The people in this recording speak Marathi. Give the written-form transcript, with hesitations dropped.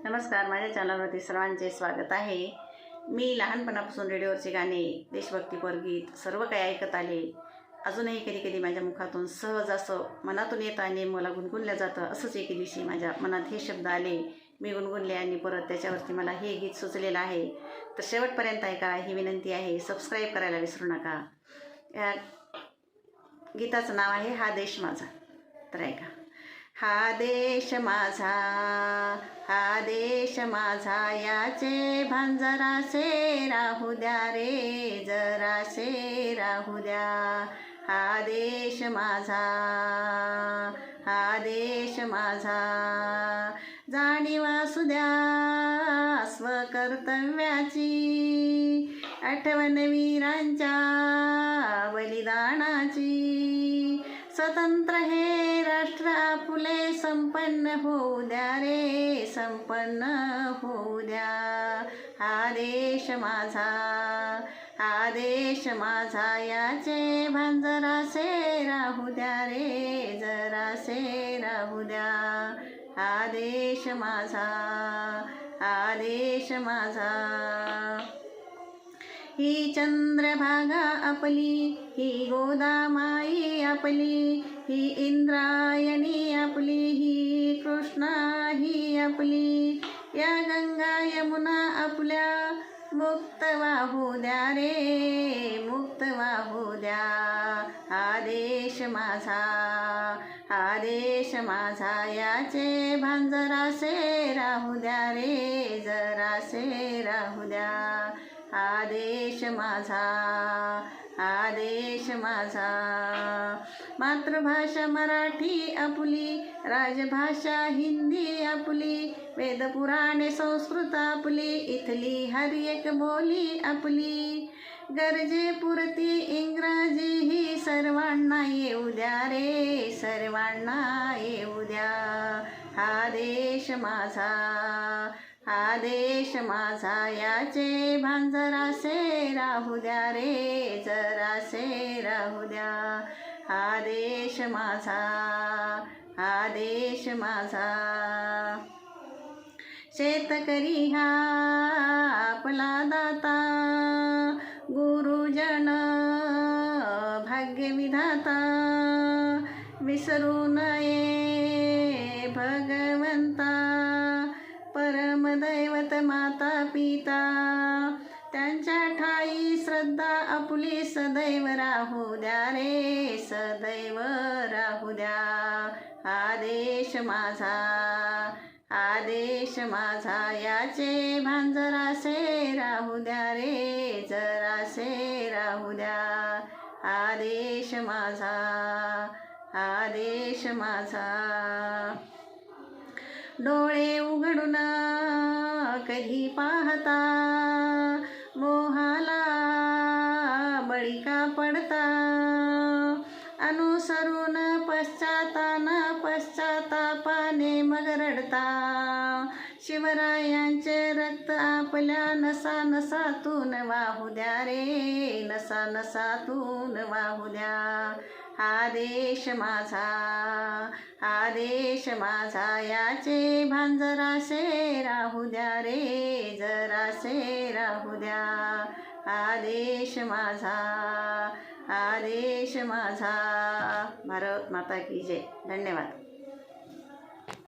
नमस्कार, माझ्या चॅनलवरती सर्वांचे स्वागत आहे. मी लहानपणापासून रेडिओवरचे गाणे, देशभक्तीपर गीत सर्व काही ऐकत आले. अजूनही कधी कधी माझ्या मुखातून सहज असं मनातून येतं आणि मला गुणगुणलं जातं. असंच एके दिवशी माझ्या मनात हे शब्द आले, मी गुणगुणले आणि परत त्याच्यावरती मला हे गीत सुचलेलं आहे. तर शेवटपर्यंत ऐका, ही विनंती आहे. सबस्क्राईब करायला विसरू नका. या गीताचं नाव आहे हा देश माझा. तर ऐका. हा देश माझा, हा देश माझा, याचे भान जरासे राहू द्या रे, जरासे राहू द्या. हा देश माझा, हा देश माझा, जाणीव असू द्या स्वकर्तव्याची, आठवण वीरांच्या बलिदानाची. स्वतंत्र हे राष्ट्र आपुले संपन्न होऊ द्या रे, संपन्न होऊ द्या. हा देश माझा, हा देश माझा, याचे भान जरासे राहू द्या रे, जरासे राहू द्या. हा देश माझा, हा देश माझा. ही चंद्रभागा आपली, ही गोदामाई आपली, ही इंद्रायणी आपली, ही कृष्णा ही आपली. या गंगा यमुना आपल्या, मुक्त वाहू द्या रे, मुक्त वाहू द्या. हा देश माझा, हा देश माझा, याचे भान जरासे राहू द्या रे, जरासे राहू द्या. हा देश माझा, हा देश माझा. मातृभाषा मराठी आपली, राजभाषा हिंदी आपली, वेदपुराणे संस्कृत आपली, इथली हर एक बोली आपली. गरजेपुरती इंग्रजी ही सर्वांना येऊ द्या रे, सर्वांना येऊ द्या. हा देश माझा, हा देश माझा, याचे भान जरासे राहू द्या रे, जरासे राहू द्या. हा देश माझा, हा देश माझा. शेतकरी हा आपला दाता, गुरुजन भाग्यविधाता. विसरू नये भगवंता, परमदैवत माता पिता. त्यांच्या ठाई श्रद्धा आपली सदैव राहू द्या रे, सदैव राहू द्या. हा देश माझा, हा देश माझा, याचे भान जरासे राहू द्या रे, जरासे राहू द्या. हा देश माझा, हा देश माझा. डोळे उघडून कधी पाहता, मोहाला बळी का पडता. अनुसरून पश्चातापाने मग रडता. शिवरायांचे रक्त आपल्या नसा नसातून वाहू द्या रे, नसा नसातून वाहू द्या. हा देश माझा, हा देश माझा, याचे भान जरासे राहू द्या रे, जरासे राहू द्या. हा देश माझा, हा देश माझा. भारत माता की जय. धन्यवाद.